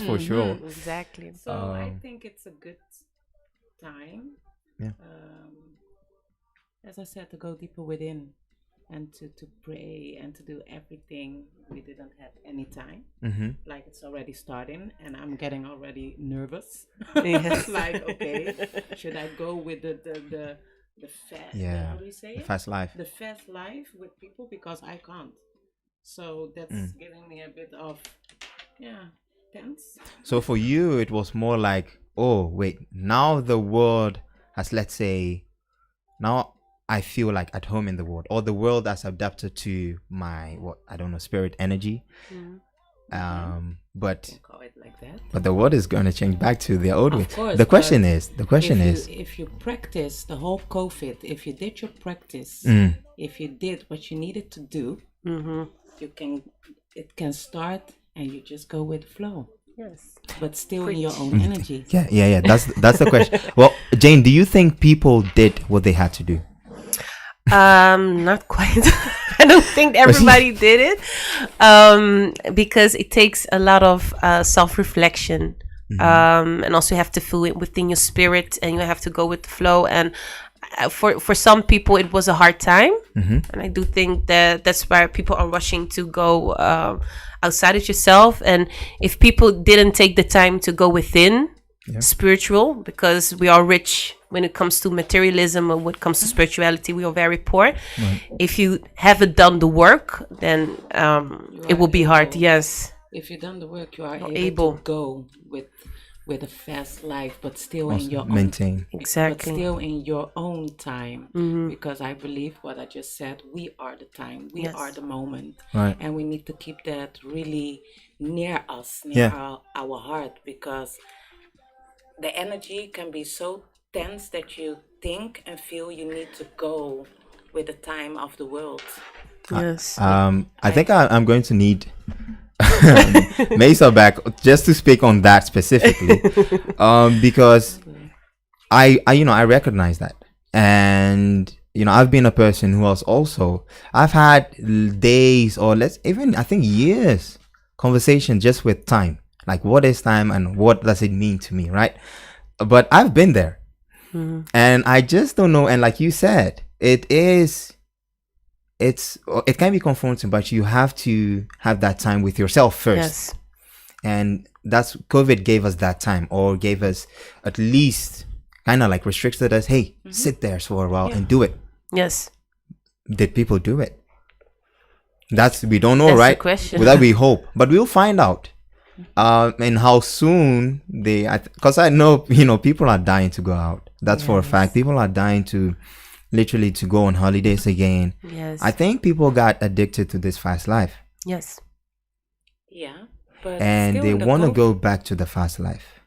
for sure. Exactly. So I think it's a good time. Yeah. As I said, to go deeper within and to pray and to do everything. We didn't have any time. Like it's already starting and I'm getting already nervous. Yes. Like, okay, should I go with the fast, Yeah. how do you say The it? fast life. The fast life with people because I can't. So that's giving me a bit of, tense. So for you, it was more like, oh, wait, now the world has, let's say, now I feel like at home in the world, or the world has adapted to my, spirit energy. But Call it like that. But the world is going to change back to their old way. Of course, The question but is, if you practice the whole COVID, if you did your practice, if you did what you needed to do, it can start and you just go with the flow. Yes. But still in your own energy. yeah. That's the question. Well, Jane, do you think people did what they had to do? Not quite. I don't think everybody did it, because it takes a lot of self-reflection, and also you have to feel it within your spirit, and you have to go with the flow. And for some people, it was a hard time, and I do think that that's why people are rushing to go outside of yourself. And if people didn't take the time to go within, spiritual, because we are rich when it comes to materialism, or when it comes to spirituality, we are very poor. If you haven't done the work, then it will be hard. Yes. If you've done the work, you are able to go with a fast life, but still in your maintain. Exactly. But still in your own time, because I believe what I just said. We are the time. We are the moment, and we need to keep that really near us, near our heart, because the energy can be so tense that you think and feel you need to go with the time of the world. Yes. I think I'm going to need Mesa back just to speak on that specifically, because I recognize that, and I've been a person who has also, I've had days, or I think years, conversation just with time, like what is time and what does it mean to me, right? But I've been there, and I just don't know. And like you said, it can be confronting, but you have to have that time with yourself first. Yes. And that's, COVID gave us that time, or gave us, at least kind of like restricted us. Hey, sit there for a while and do it. Yes. Did people do it? We don't know, That's right? the question. With that we hope, but we'll find out. And how soon because I know, people are dying to go out. That's for a fact. People are dying to literally to go on holidays again. Yes. I think people got addicted to this fast life. Yes. Yeah. But And they want to go back to the fast life.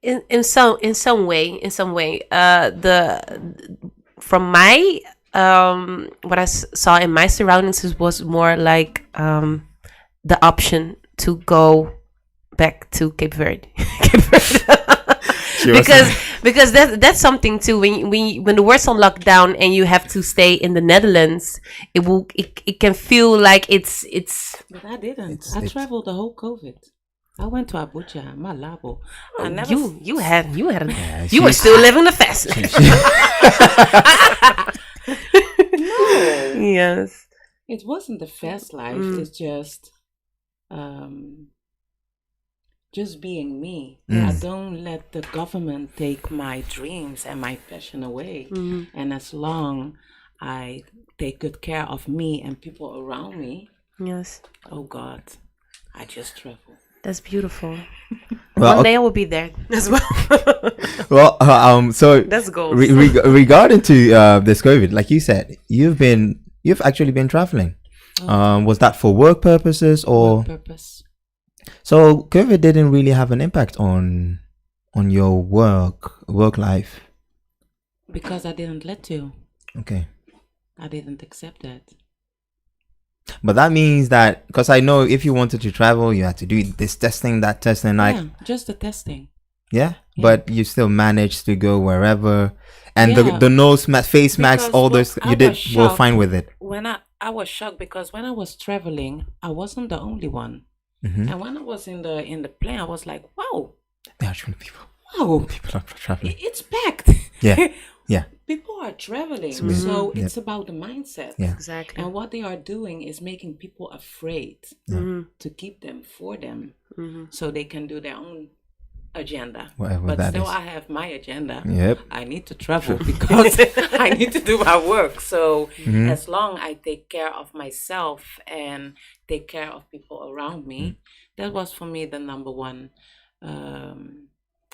In some way, from my what I saw in my surroundings, it was more like the option to go back to Cape Verde. because that's something too. When the world's on lockdown and you have to stay in the Netherlands, it can feel like it's. But I didn't. I traveled the whole COVID. I went to Abuja, Malabo. I never. You were still living the fast life. No. Yes. It wasn't the fast life. It's just being me. I don't let the government take my dreams and my passion away. And as long I take good care of me and people around me, Yes. oh God, I just travel. That's beautiful. Well, One day I will be there as well. Well, so That's goals. Regarding to this COVID, like you said, you've actually been traveling. Was that for work purposes or? Work purpose. So COVID didn't really have an impact on your work life. Because I didn't let to. Okay. I didn't accept that. But that means that, because I know if you wanted to travel, you had to do this testing, that testing, like just the testing. Yeah, but you still managed to go wherever, and the nose mask, face masks, all those you were fine with it. When I was shocked because when I was traveling, I wasn't the only one. And when I was in the plane, I was like, wow. There are 20 people. Wow. People are traveling. It's packed. Yeah. Yeah. People are traveling. So it's about the mindset. Yeah. Exactly. And what they are doing is making people afraid to keep them for them so they can do their own agenda. Whatever but that still, is. I have my agenda. Yep. I need to travel because I need to do my work. So as long I take care of myself and take care of people around me, that was for me the number one.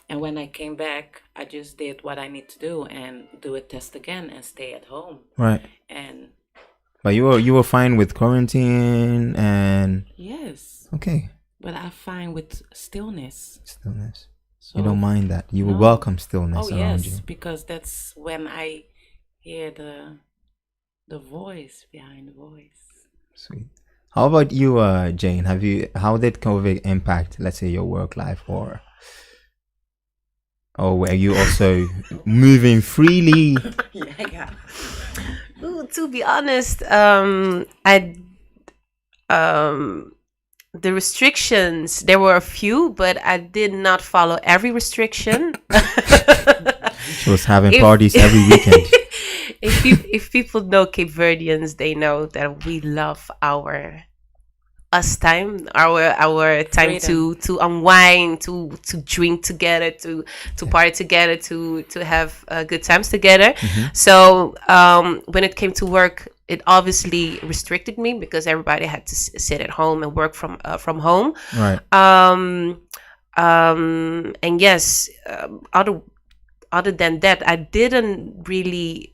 And when I came back, I just did what I need to do and do a test again and stay at home. Right. And but you were fine with quarantine and yes. Okay. But I'm fine with stillness. Stillness. So, you don't mind that. You will welcome stillness around you. Because that's when I hear the voice behind the voice. Sweet. How about you, Jane? How did COVID impact, let's say, your work life, or were you also moving freely? Yeah. Ooh, to be honest, the restrictions, there were a few, but I did not follow every restriction. She was having parties every weekend. If people know Cape Verdeans, they know that we love our time, our time to unwind, to drink together, to party together, to have good times together. So when it came to work, it obviously restricted me because everybody had to sit at home and work from home. Right. And yes, other than that, I didn't really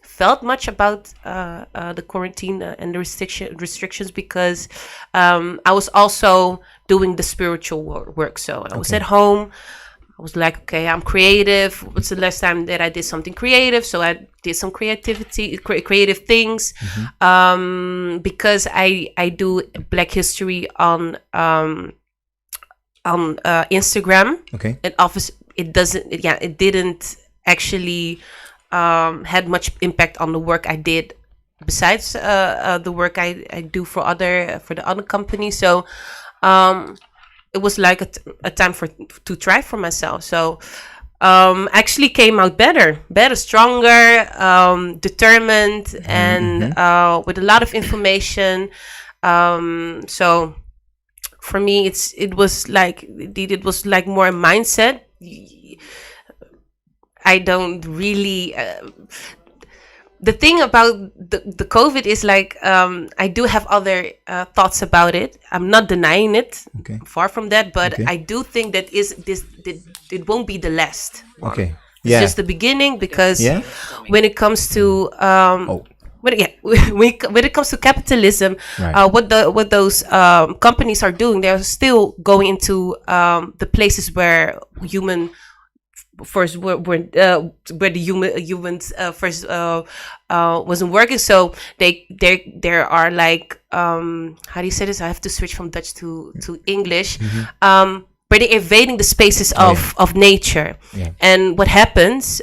felt much about the quarantine and the restrictions because I was also doing the spiritual work. So I was at home. I was like, okay, I'm creative. What's the last time that I did something creative? So I did some creative things because I do Black History on Instagram. Okay. It didn't actually had much impact on the work I did besides the work I do for the other company. So it was like a time to try for myself. So actually came out better, stronger, determined, and with a lot of information. So for me, it was like more a mindset. I don't really. The thing about the COVID is like I do have other thoughts about it. I'm not denying it. Okay. Far from that, but I do think that it won't be the last. Okay. It's just the beginning because when it comes to when it comes to capitalism, what those companies are doing, they're still going into the places where humans first wasn't working. So there are like how do you say this? I have to switch from Dutch to English. But they're invading the spaces of nature. And what happens,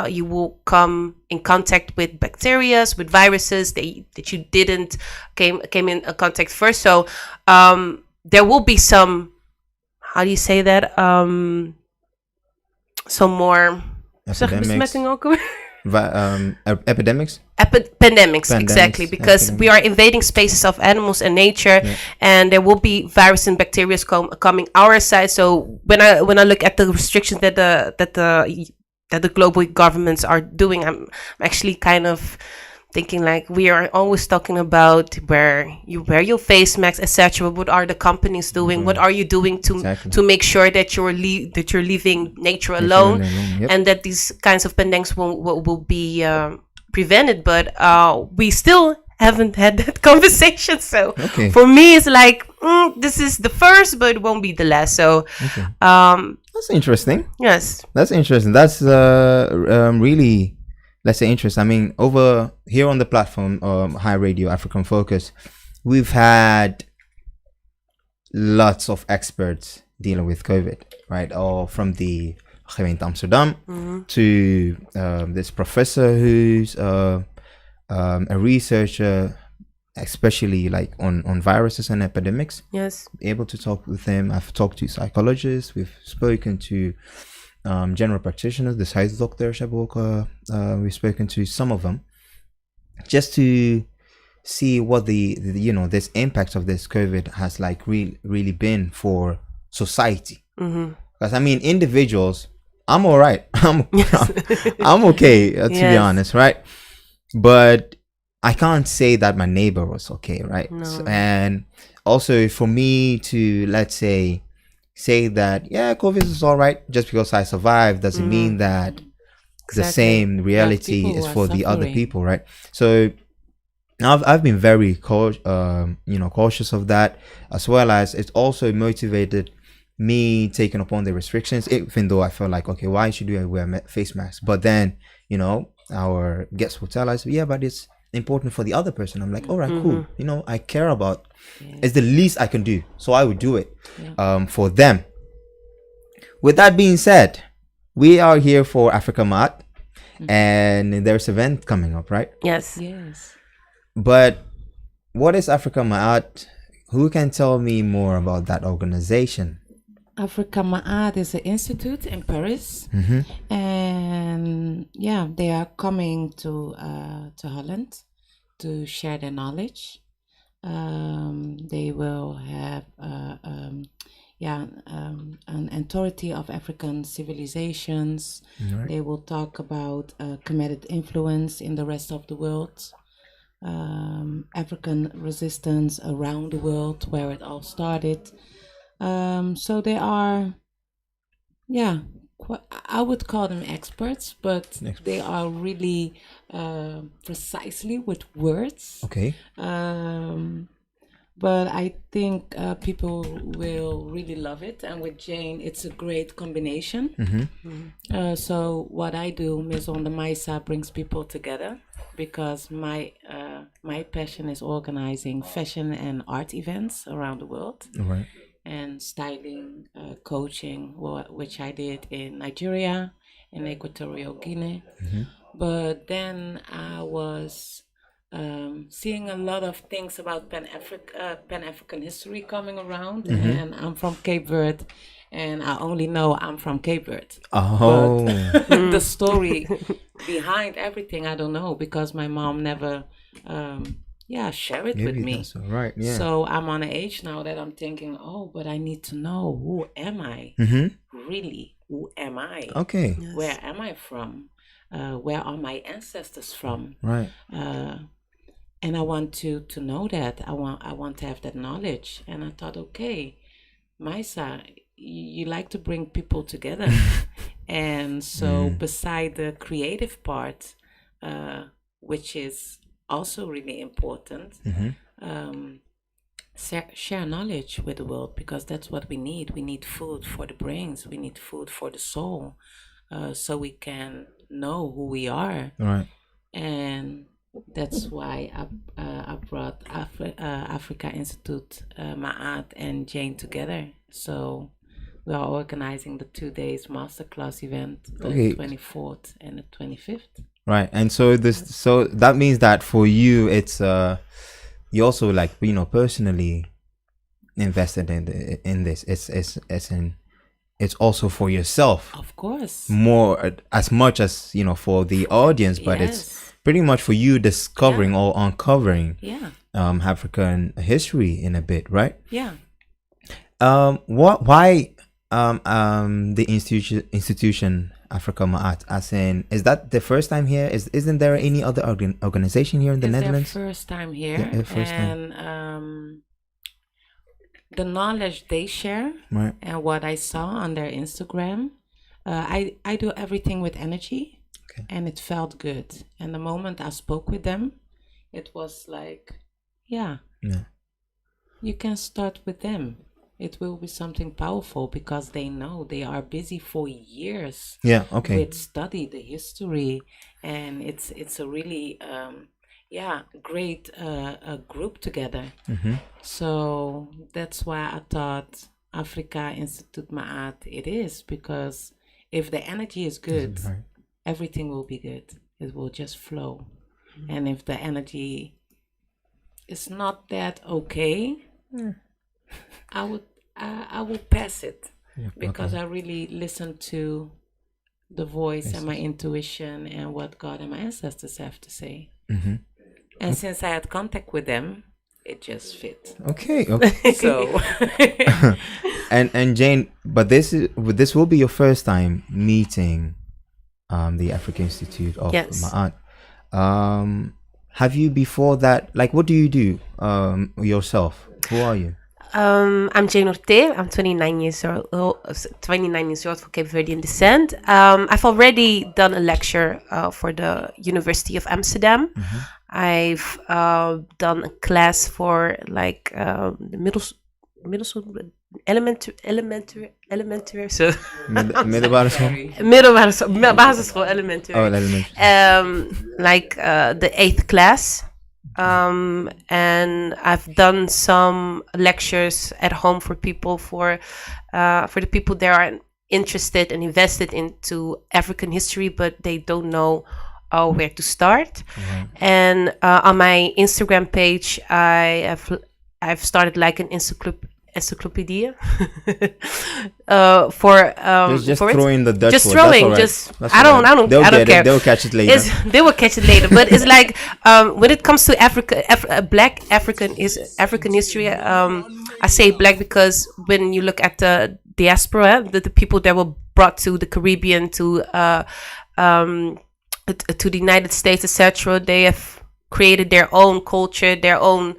you will come in contact with bacteria, with viruses that you didn't came in contact first. So there will be some, how do you say that? Some more epidemics. Epidemics? Pandemics, exactly, because we are invading spaces of animals and nature, and there will be virus and bacteria coming our side. So when I look at the restrictions that the global governments are doing, I'm actually kind of thinking like we are always talking about where you wear your face masks, etc. What are the companies doing? What are you doing to make sure that you're leaving nature alone, and that these kinds of pandemics will be prevented? But we still haven't had that conversation. So for me, it's like this is the first, but it won't be the last. So that's interesting. Yes, that's interesting. That's really. Let's say interest. I mean, over here on the platform, Hi Radio African Focus, we've had lots of experts dealing with COVID, right? Or from the gemeente Amsterdam to this professor who's a researcher, especially like on viruses and epidemics. Yes. Able to talk with them. I've talked to psychologists. We've spoken to general practitioners, the science doctor Shaboka. We've spoken to some of them just to see what the this impact of this COVID has like really been for society. Because I mean, individuals, I'm all right. I'm okay, to be honest, right? But I can't say that my neighbor was okay, right? No. So, and also for me to, let's say that, yeah, COVID is all right, just because I survived doesn't mean that the same reality is for the other people, right? So I've been very cautious of that, as well as it's also motivated me taking upon the restrictions, even though I felt like, okay, why should we wear face masks? But then, our guests will tell us, yeah, but it's important for the other person. I'm like, all right, cool. I care about, it's the least I can do. So I would do it for them. With that being said, we are here for Africamaat, and there's an event coming up, right? Yes. But what is Africamaat? Who can tell me more about that organization? Africamaat is an institute in Paris, and they are coming to Holland to share their knowledge. They will have an authority of African civilizations. Right. They will talk about comedic influence in the rest of the world, African resistance around the world, where it all started. So they are, I would call them experts, but they are really precisely with words. Okay. But I think people will really love it, and with Jane, it's a great combination. So what I do, Maison de Maïsa, brings people together, because my passion is organizing fashion and art events around the world. Right. And styling, coaching, which I did in Nigeria, in Equatorial Guinea. But then I was seeing a lot of things about Pan-African history coming around, and I'm from Cape Verde, and I only know I'm from Cape Verde. Oh. But the story behind everything, I don't know, because my mom never share it with me. That's right. Yeah. So I'm on an age now that I'm thinking, but I need to know, who am I? Really, who am I? Okay. Yes. Where am I from? Where are my ancestors from? Right. And I want to know that. I want to have that knowledge. And I thought, okay, Maïsa, you like to bring people together. And so beside the creative part, which is also really important, share knowledge with the world, because that's what we need. We need food for the brains. We need food for the soul, so we can know who we are. Right. And that's why I brought Africa Institute, Maat and Jane together. So we are organizing the 2 days masterclass event, the 24th and the 25th. Right. And so that means that for you, it's you also, like, personally invested in this. It's also for yourself, of course, more as much as for the audience, but it's pretty much for you discovering or uncovering African history in a bit, right? Why the institution Africamaat, as in, is that the first time here? Isn't there any other organization here in the Netherlands? It's their first time here, and the knowledge they share, right, and what I saw on their Instagram, I do everything with energy, and it felt good. And the moment I spoke with them, it was like, you can start with them. It will be something powerful, because they know they are busy for years. With study the history, and it's a really great group together. So that's why I thought Africa Institute Maat it is, because if the energy is good, everything will be good. It will just flow. And if the energy it's not that okay, I will pass it because I really listen to the voice and my intuition and what God and my ancestors have to say. And since I had contact with them, it just fit. Okay. So and Jane, but this will be your first time meeting the African Institute of Ma'at. Have you before that, like, what do you do yourself? Who are you? I'm Jane Orte. I'm 29 years old. 29 years old for Cape Verdean descent. I've already done a lecture for the University of Amsterdam. I've done a class for like the middle school, elementary. So Middelbare school. basisschool, elementary. Oh, elementary. Like the 8th class. And I've done some lectures at home for people for the people that are interested and invested into African history, but they don't know where to start. And on my Instagram page, I've started like an encyclopedia for just for throwing the Dutch just word. throwing That's just I don't care. They'll catch it later. They will catch it later, but it's like when it comes to Black African history, I say Black because when you look at the diaspora, the people that were brought to the Caribbean, to the United States, etc., they have created their own culture, their own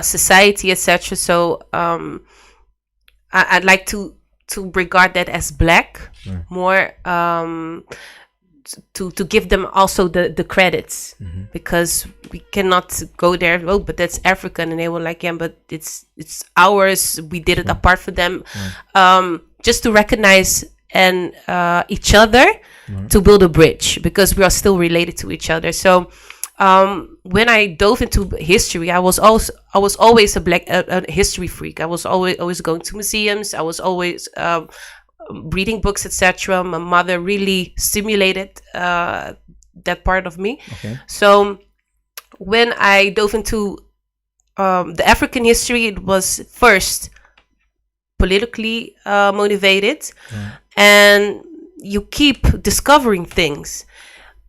society, etc. So I'd like to regard that as Black more, to give them also the credits, because we cannot go there, but that's African, and they were like, yeah, but it's ours, we did it apart from them, just to recognize and each other, to build a bridge, because we are still related to each other. So when I dove into history, I was always a history freak. I was always going to museums. I was always reading books, etc. My mother really stimulated that part of me. So when I dove into the African history, it was first politically motivated, and you keep discovering things.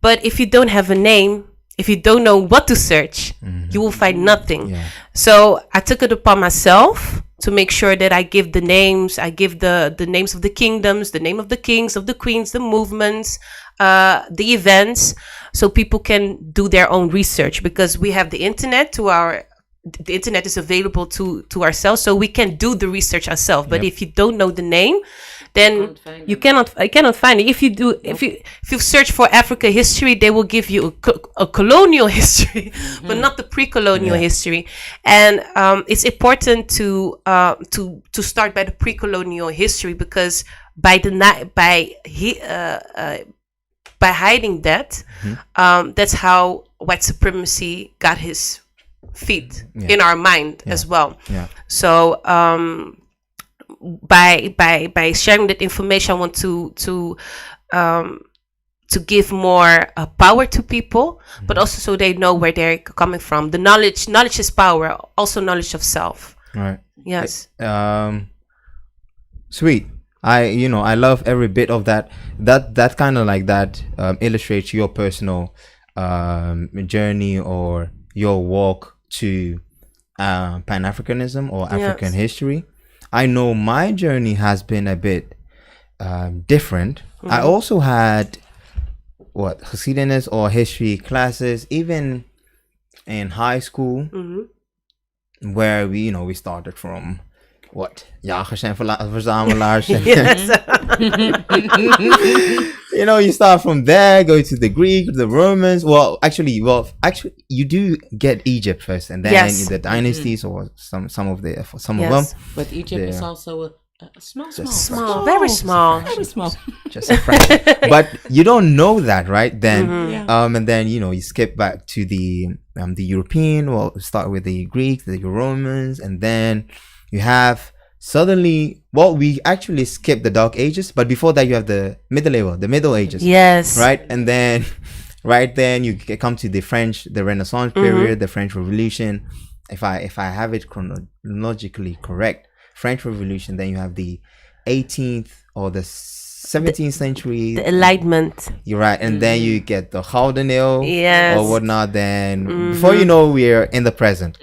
But if you don't have a name, if you don't know what to search, you will find nothing. So I took it upon myself to make sure that I give the names. I give the names of the kingdoms, the name of the kings, of the queens, the movements, the events, so people can do their own research, because we have the internet the internet is available to ourselves, so we can do the research ourselves. But if you don't know the name, then I cannot find it. If you search for Africa history, they will give you a colonial history, but not the pre-colonial history. And it's important to start by the pre-colonial history, because by hiding that, that's how white supremacy got his feet in our mind as well. So by sharing that information, I want to give more power to people, but also so they know where they're coming from. The knowledge is power, also knowledge of self. Right. Yes. Sweet. I love every bit of that. That kind of like that illustrates your personal journey or your walk to Pan-Africanism or African history. I know my journey has been a bit different. I also had geschiedenis or history classes, even in high school, where we started from jagers en verzamelaars. You start from there, go to the Greek, the Romans. Well, actually, you do get Egypt first, and then the dynasties or some of them. But Egypt is also a small, very small, just a fraction. But you don't know that, right? Then, and then you skip back to the European. Well, start with the Greeks, the Romans, and then you have suddenly, we actually skip the Dark Ages, but before that you have the Middle Ages. Yes. Right? And then you come to the Renaissance period, the French Revolution, if I have it chronologically correct, French Revolution, then you have the 18th or the 17th century, the Enlightenment. You're right, and then you get the HiRadioNl or whatnot. Then before you know, we're in the present.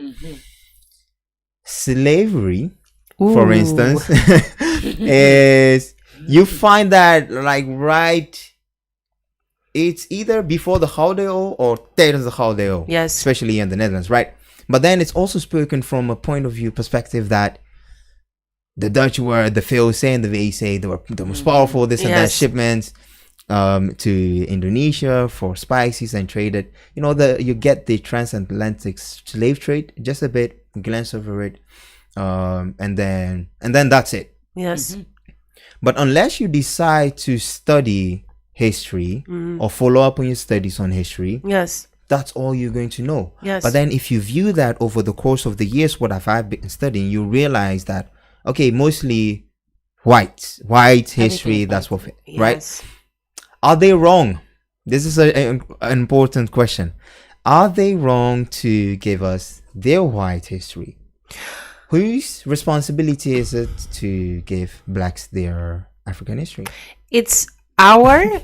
Slavery, for instance, is you find that like right. It's either before the HiRadioNl or tijdens de HiRadioNl. Yes, especially in the Netherlands, right? But then it's also spoken from a point of view perspective that the Dutch were the VOC and the VEC, they were the most powerful, this and that, shipments to Indonesia for spices and traded. You know, you get the transatlantic slave trade, just a bit, glance over it, and then that's it. Yes. But unless you decide to study history or follow up on your studies on history, that's all you're going to know. But then if you view that over the course of the years, what I've been studying, you realize that, okay, mostly white history, that's what, right? Are they wrong? This is an important question. Are they wrong to give us their white history? Whose responsibility is it to give blacks their African history? It's our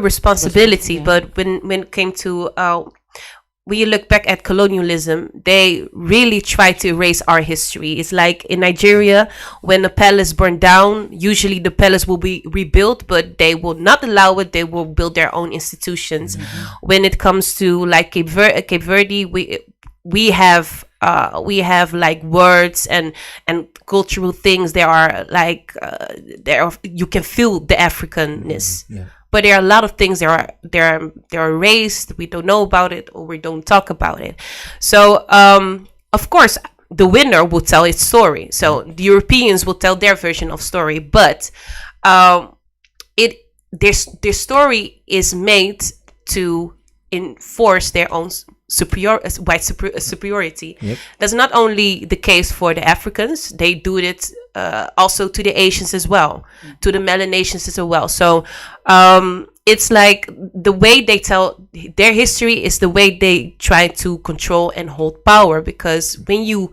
responsibility. But when it came to when you look back at colonialism, they really try to erase our history. It's like in Nigeria, when a palace burned down, usually the palace will be rebuilt, but they will not allow it. They will build their own institutions. When it comes to like Cape Verde, we have like words and cultural things. There are like you can feel the Africanness. But there are a lot of things they're erased. We don't know about it, or we don't talk about it. So of course the winner will tell its story. So the Europeans will tell their version of story, but their story is made to enforce their own superiority. That's not only the case for the Africans. They do it also to the Asians as well, to the Melanesians as well. So it's like the way they tell their history is the way they try to control and hold power, because when you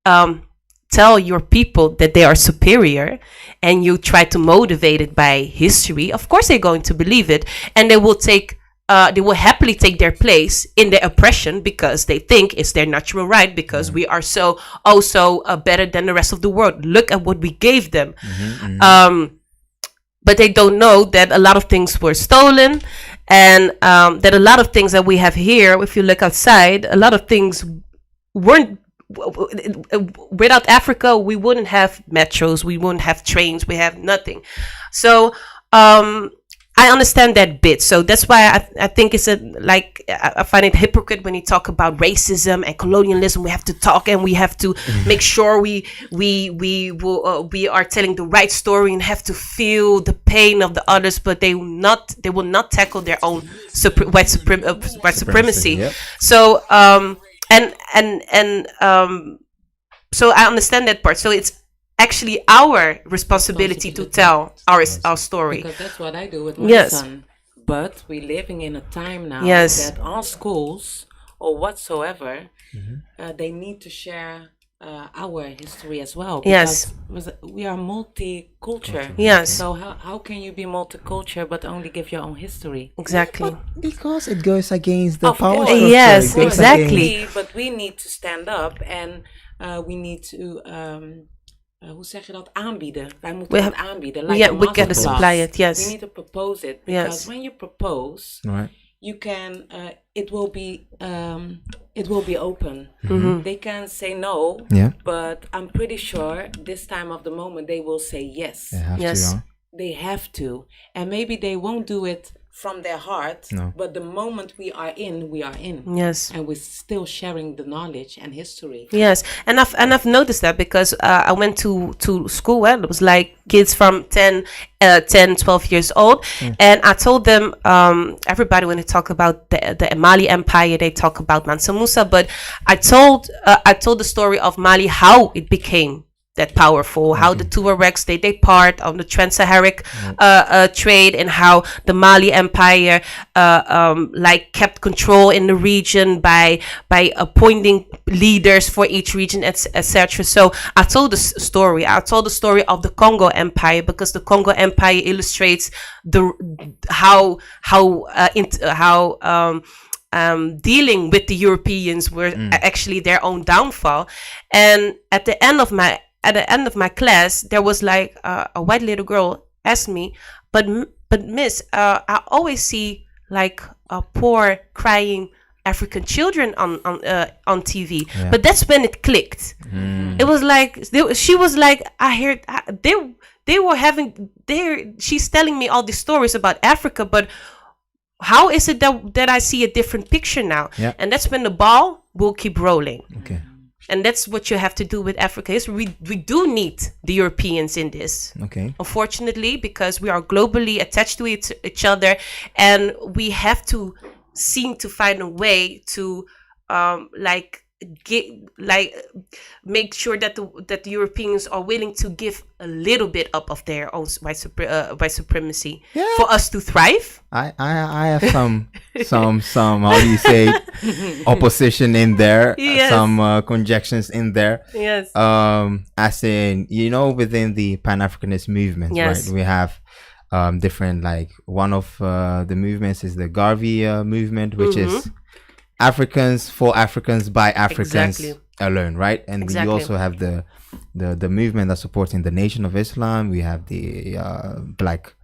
tell your people that they are superior and you try to motivate it by history, of course they're going to believe it, and they will happily take their place in the oppression because they think it's their natural right, because we are so better than the rest of the world. Look at what we gave them. But they don't know that a lot of things were stolen, and that a lot of things that we have here, if you look outside, a lot of things weren't. Without Africa, we wouldn't have metros, we wouldn't have trains, we have nothing. So I understand that bit. So that's why I think it's I find it hypocrite when you talk about racism and colonialism. We have to talk and we have to make sure we are telling the right story and have to feel the pain of the others, but they will not tackle their own white supremacy. So so I understand that part. So it's actually our responsibility to tell our story. Because that's what I do with my son. But we're living in a time now that all schools or whatsoever, they need to share our history as well. Because we are multicultural. So how can you be multicultural but only give your own history? Exactly. But because it goes against the power structure. Yes, exactly. But we need to stand up and we need to... hoe zeg je dat? Aanbieden. Wij moeten het aanbieden. Like we gotta supply it, We need to propose it. Because when you propose, you can, it will be open. They can say no, but I'm pretty sure this time of the moment they will say yes. They have to. And maybe they won't do it from their heart, but the moment we are in. Yes. And we're still sharing the knowledge and history. Yes. And I've noticed that because I went to school where it was like kids from 10, 12 years old. And I told them, everybody, when they talk about the Mali Empire, they talk about Mansa Musa, but I told the story of Mali, how it became that powerful. How the Tuaregs they part on the trans-Saharic trade, and how the Mali Empire like kept control in the region by appointing leaders for each region, etc. So I told the story. I told the story of the Congo Empire, because the Congo Empire illustrates how dealing with the Europeans were actually their own downfall. And at the end of my class, there was like a white little girl asked me, but miss, I always see like poor crying African children on TV. Yeah. But that's when it clicked. It was like she was like, I heard they were having she's telling me all these stories about Africa, but how is it that I see a different picture now? Yeah. And that's when the ball will keep rolling. Okay. And that's what you have to do with Africa. Is we do need the Europeans in this. Okay. Unfortunately, because we are globally attached to each other, and we have to seem to find a way to make sure that the Europeans are willing to give a little bit up of their own white supremacy for us to thrive. I have some how do you say opposition in there, yes. Some conjectures in there. Yes. As in, within the Pan-Africanist movement, yes. Right? We have different, like one of the movements is the Garvey movement, which is Africans for Africans by Africans. Exactly. Alone, right? And exactly. You also have the movement that's supporting the Nation of Islam. We have the Black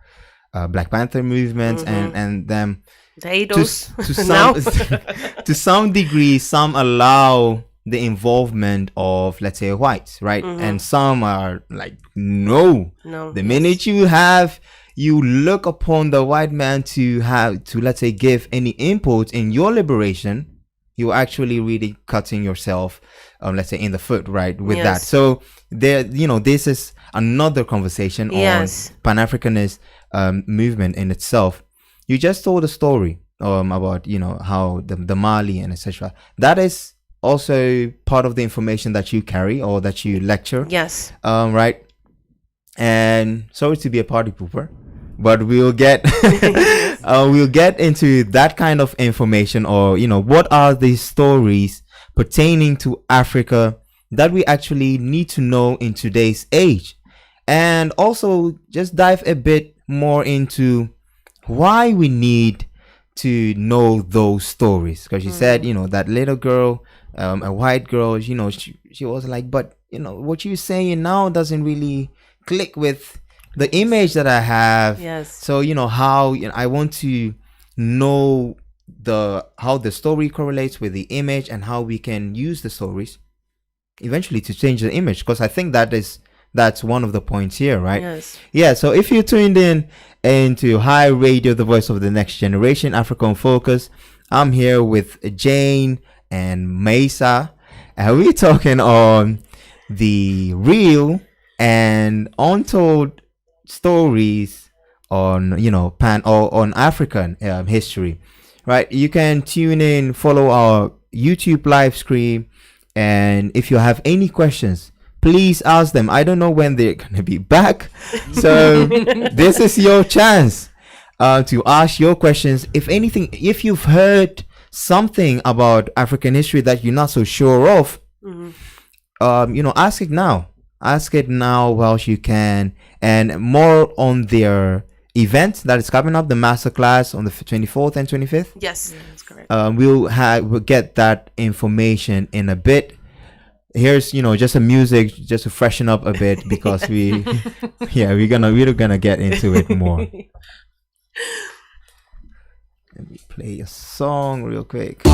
Panther movements, and them to some to some degree, some allow the involvement of, let's say, whites, right? And some are like, no. The minute you look upon the white man to let's say give any input in your liberation, you're actually really cutting yourself, let's say, in the foot, right? With that. So there, this is another conversation on Pan-Africanist movement in itself. You just told a story about, how the Mali and etc. That is also part of the information that you carry or that you lecture. Yes. Right. And sorry to be a party pooper, but we'll get into that kind of information, or what are the stories pertaining to Africa that we actually need to know in today's age, and also just dive a bit more into why we need to know those stories. Because you said that little girl, a white girl, she was like, but what you're saying now doesn't really click with the image that I have. Yes. So how I want to know how the story correlates with the image, and how we can use the stories eventually to change the image, because I think that's one of the points here, right? Yes. Yeah. So if you tuned in into Hi Radio, the voice of the next generation, Africa on Focus, I'm here with Jane and Mesa, and we're talking on the real and untold stories on on African history, right? You can tune in, follow our YouTube live stream, and if you have any questions, please ask them. I don't know when they're gonna be back, so this is your chance to ask your questions. If anything, if you've heard something about African history that you're not so sure of, ask it now. Ask it now whilst you can. And more on their event that is coming up, the masterclass on the 24th and 25th. Yes, that's correct. We'll get that information in a bit. Here's just some music just to freshen up a bit, because we're gonna get into it more. Let me play a song real quick.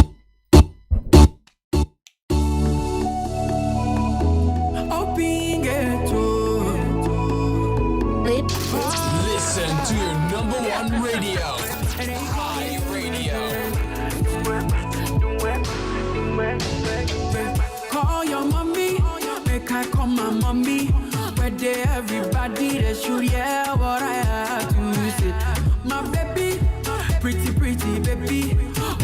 Listen to your number one radio. Hi Radio. Call your mommy, make I call my mommy. Where they everybody they should hear what I have to say. My baby, pretty baby,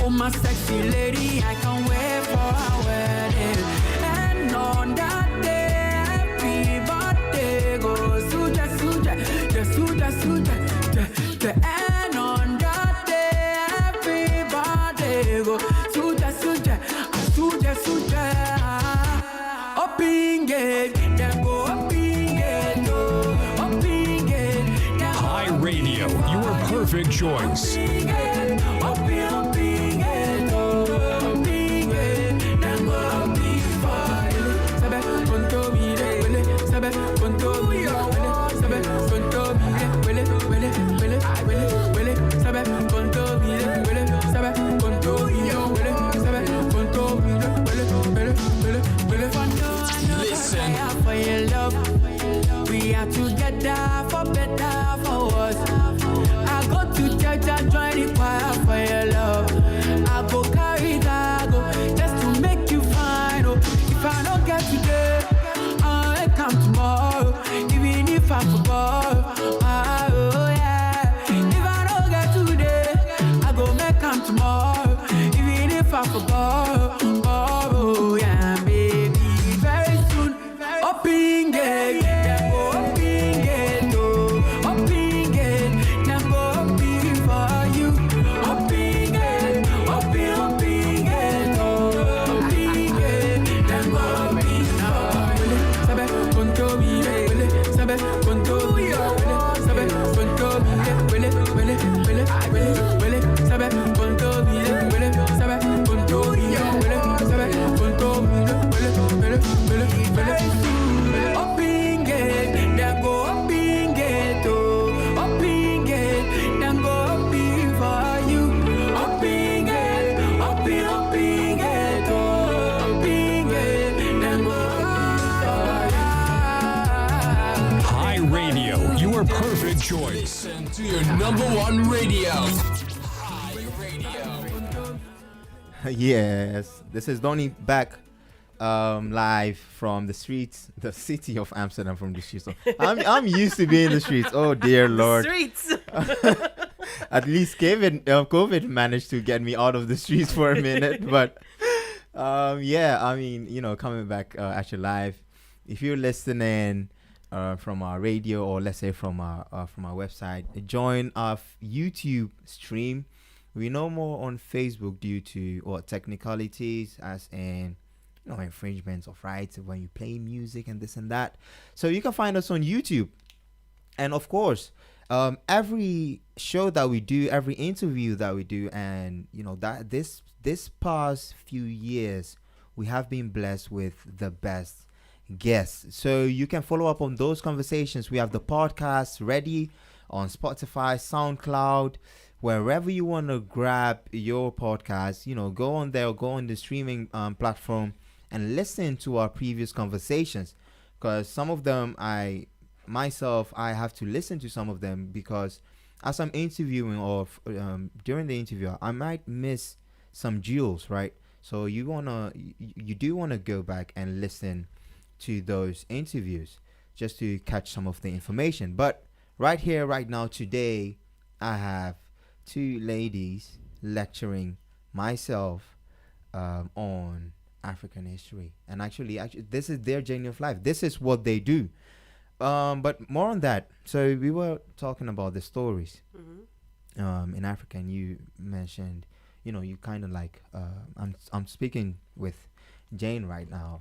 oh my sexy lady, I can't wait for our wedding. And on that day, everybody perfect choice. Listen. For your love, we are together for better, for worse. I go to church, I join the choir for your love. I go carry cargo just to make you fine. Oh, if I don't get today, I'll come tomorrow. Even if I forgot, oh yeah. If I don't get today, I go make come tomorrow. Even if I forgot, oh yeah, baby. Very soon, open gate, then go open gate, oh, open gate, then go open for you. Open gate, open gate, oh, open gate, then go open for you. Sabe conto mire, sabe conto mire, sabe conto mire, sabe conto mire, sabe conto mire, sabe conto mire. Open gate, then go open gate, oh, open gate, then go open for you. Open gate, open gate, oh, open gate, then go open for you. Hi Radio, your perfect choice. Listen to your number one radio. Hi Radio. Yes, this is Donny back live from the streets, the city of Amsterdam, from the streets. So I'm used to being in the streets. Oh dear Lord. Streets. At least COVID managed to get me out of the streets for a minute. But yeah, I mean, coming back actually live. If you're listening from our radio, or let's say from our website, join our YouTube stream. We no more on Facebook due to technicalities, as in infringements of rights when you play music and this and that. So you can find us on YouTube. And of course, every show that we do, every interview that we do, and that this past few years we have been blessed with the best guests. So you can follow up on those conversations. We have the podcast ready on Spotify, SoundCloud, wherever you want to grab your podcast. Go on there, go on the streaming platform and listen to our previous conversations, because some of them I have to listen to some of them, because as I'm interviewing or during the interview I might miss some jewels, right? So you do want to go back and listen to those interviews just to catch some of the information. But right here, right now, today, I have two ladies lecturing myself on African history, and actually this is their journey of life. This is what they do. But more on that. So we were talking about the stories in Africa, and you mentioned, you kind of like I'm speaking with Jane right now.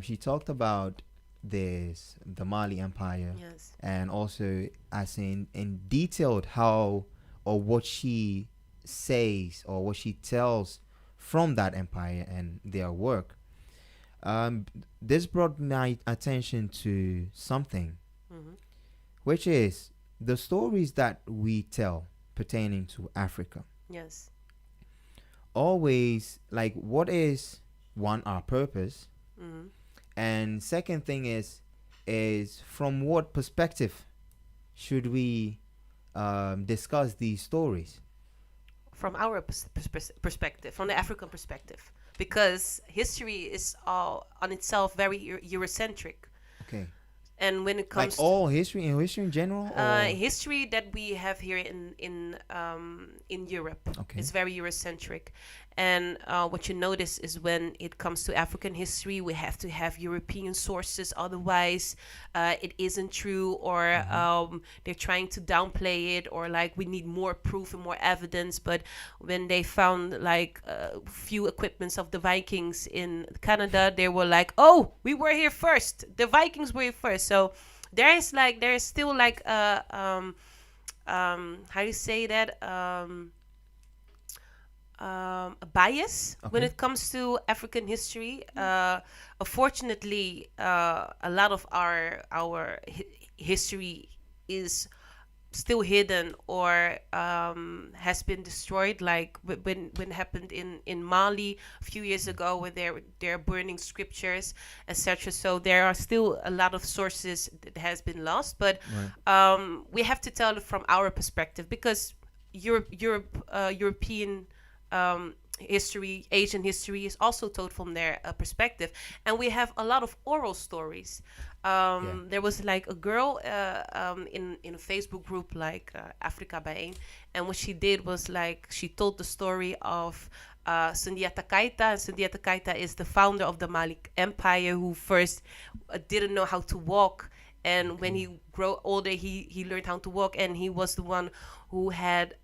She talked about the Mali Empire, Yes. and also as in detailed how or what she says or what she tells from that empire and their work. This brought my attention to something, which is the stories that we tell pertaining to Africa. Yes. Always, like, what is our purpose, and second thing is from what perspective should we discuss these stories? From our perspective, from the African perspective, because history is all on itself very Eurocentric. Okay. And when it comes like all history in general, history that we have here in Europe, Okay. is very Eurocentric. And what you notice is when it comes to African history, we have to have European sources, otherwise it isn't true, or they're trying to downplay it, or like we need more proof and more evidence. But when they found like few equipments of the Vikings in Canada, they were like, oh, we were here first, the Vikings were here first. So there is still like how do you say that, a bias when it comes to African history. Unfortunately, a lot of our history is still hidden or has been destroyed, like when it happened in Mali a few years ago, where they're burning scriptures, etc. So there are still a lot of sources that has been lost, but we have to tell it from our perspective, because European history, Asian history is also told from their perspective, and we have a lot of oral stories. There was like a girl in a Facebook group like Africamaat, and what she did was like she told the story of Sundiata Keita. Sundiata Keita is the founder of the Mali Empire, who first didn't know how to walk, and when he grew older, he learned how to walk, and he was the one who had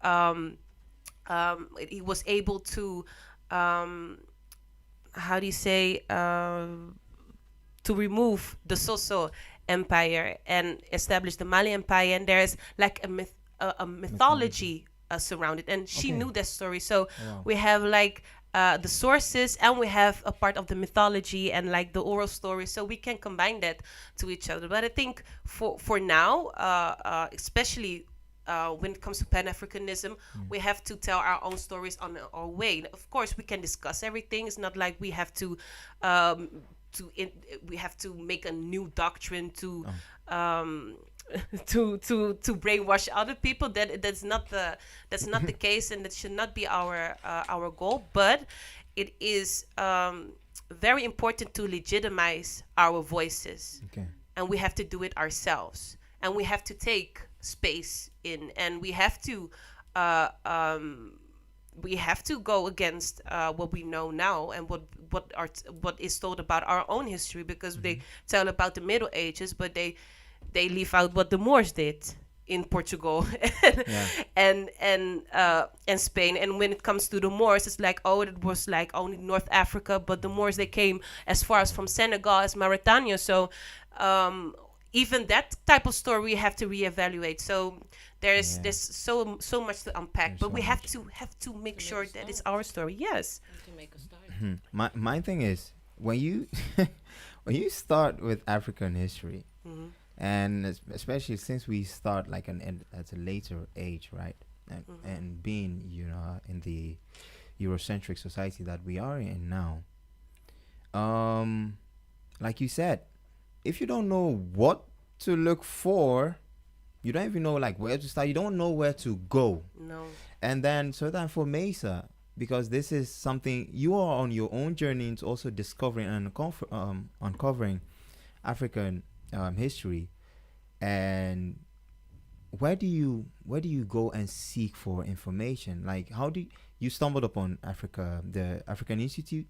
he was able to how do you say to remove the Soso Empire and establish the Mali Empire, and there's like a mythology surrounded, and she knew that story. So we have like the sources, and we have a part of the mythology and like the oral story, so we can combine that to each other. But I think for now, especially when it comes to Pan-Africanism, we have to tell our own stories on our way. Of course, we can discuss everything. It's not like we have to we have to make a new doctrine to to brainwash other people. That's not the case, and that should not be our goal. But it is very important to legitimize our voices, and we have to do it ourselves, and we have to take space in, and we have to go against what we know now, and what is told about our own history, because they tell about the Middle Ages, but they leave out what the Moors did in Portugal and Spain. And when it comes to the Moors, it's like, oh, it was like only North Africa, but the Moors, they came as far as from Senegal as Mauritania. So even that type of story we have to reevaluate. So there's so much to unpack, but we have to make sure that it's our story. Yes. To make a start. My thing is, when you when you start with African history, and especially since we start like at a later age, right, and being in the Eurocentric society that we are in now, like you said, if you don't know what to look for, you don't even know like where to start. You don't know where to go. No. And then for Mesa, because this is something you are on your own journey into also discovering and uncovering African history. And where do you go and seek for information? Like, how do you stumbled upon the African Institute?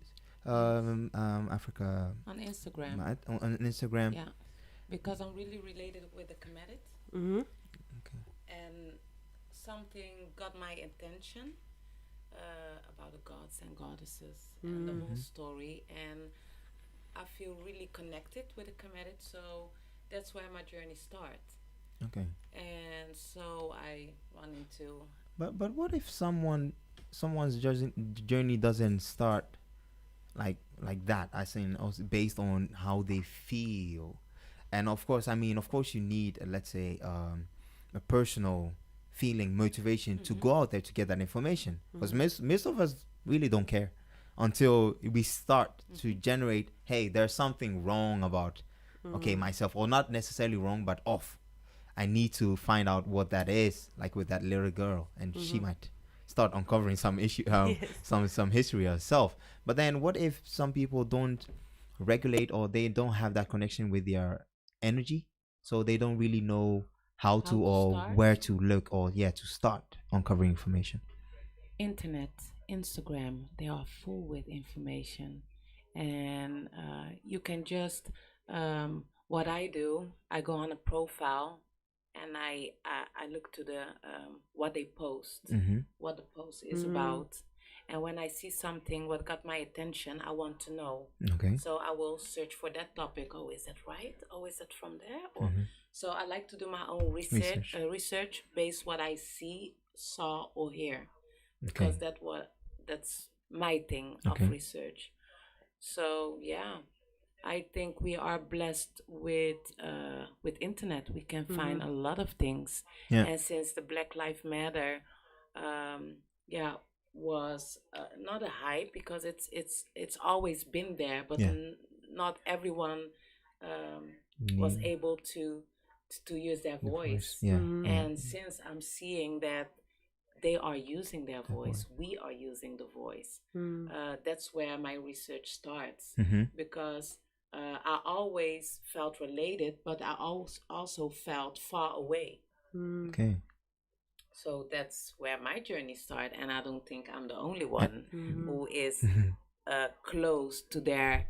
Africa on Instagram. On Instagram. Yeah, because I'm really related with the Kemetit. And something got my attention about the gods and goddesses and the whole story, and I feel really connected with the Kemetit, so that's where my journey starts. Okay. And so I run into. But what if someone's journey doesn't start like that? I think also based on how they feel, and of course you need let's say a personal feeling motivation to go out there to get that information, because most of us really don't care until we start to generate, hey, there's something wrong about myself, or not necessarily wrong but off. I need to find out what that is, like with that little girl, and she might start uncovering some issue, some history herself. But then what if some people don't regulate, or they don't have that connection with their energy, so they don't really know how to or start, where to look, or to start uncovering information? Internet, Instagram, they are full with information, and you can just what I do, I go on a profile and I look to the what they post, what the post is about, And when I see something what got my attention, I want to know. Okay. So I will search for that topic. Oh, is that right? Oh, is it from there? Or so I like to do my own research based what I saw, or hear, because that's my thing of research. So yeah, I think we are blessed with internet. We can find a lot of things, and since the Black Lives Matter, was not a hype, because it's always been there, but not everyone was able to use their voice. And since I'm seeing that they are using their voice, we are using the voice. That's where my research starts, because I always felt related, but I also felt far away. Okay. So that's where my journey started, and I don't think I'm the only one who is close to their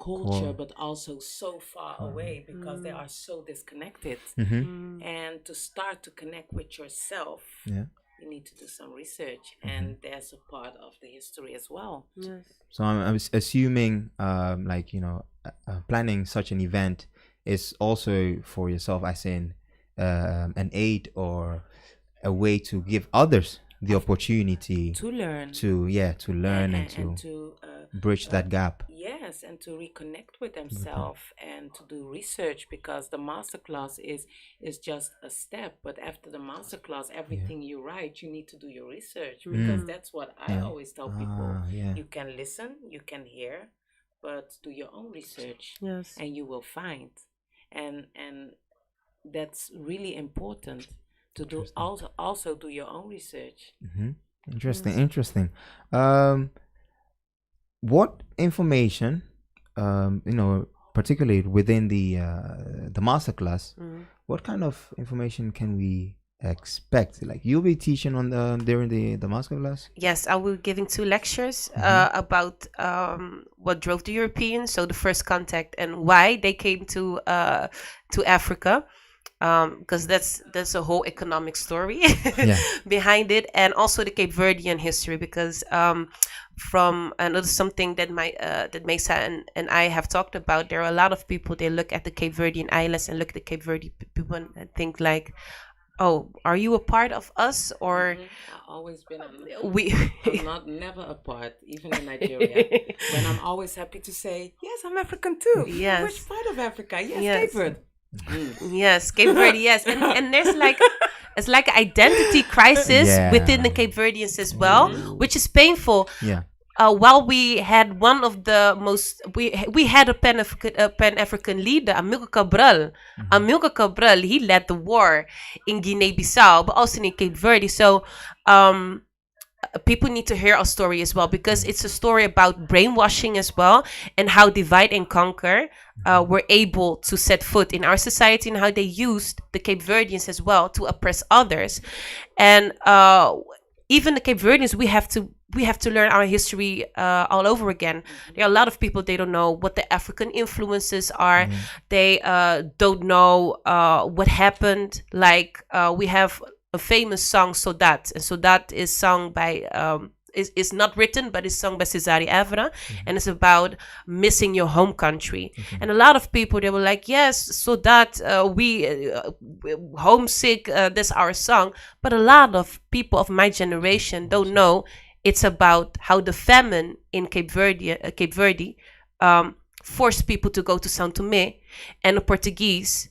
culture, but also so far away, because they are so disconnected. And to start to connect with yourself, you need to do some research, and there's a part of the history as well. Yes. So I'm assuming, planning such an event is also for yourself, as in an aid or a way to give others the opportunity to learn, and to bridge that gap. Yes, and to reconnect with themselves and to do research, because the masterclass is just a step. But after the masterclass, everything you write, you need to do your research, because that's what I always tell people. You can listen, you can hear, but do your own research, and you will find. And that's really important to do. Also do your own research. Interesting. What information, particularly within the masterclass, what kind of information can we expect? Like, you'll be teaching on during the masterclass? Yes, I will be giving 2 lectures about what drove the Europeans, so the first contact, and why they came to Africa. Because that's a whole economic story behind it, and also the Cape Verdean history, because and it's something that Mesa and I have talked about. There are a lot of people, they look at the Cape Verdean islands and look at the Cape Verde people and think like, oh, are you a part of us? Or I've always been I'm never a part, even in Nigeria. When I'm always happy to say, yes, I'm African too. Yes. Which part of Africa? Yes. Cape Verde. Yes, Cape Verde, yes. And there's like, it's like an identity crisis within the Cape Verdeans as well, which is painful. While we had one of the most, we had a Pan-African leader, Amilcar Cabral. Amilcar Cabral, he led the war in Guinea-Bissau, but also in Cape Verde. So people need to hear our story as well, because it's a story about brainwashing as well, and how divide and conquer were able to set foot in our society, and how they used the Cape Verdeans as well to oppress others. And even the Cape Verdeans, we have to learn our history all over again. There are a lot of people, they don't know what the African influences are. They don't know what happened. Like we have a famous song, Sodat, and Sodat is sung by is not written, but it's sung by Cesare Evra, and it's about missing your home country. And a lot of people, they were like, yes, Sodat, we homesick, that's our song. But a lot of people of my generation don't know it's about how the famine in Cape Verde forced people to go to São Tomé, and the Portuguese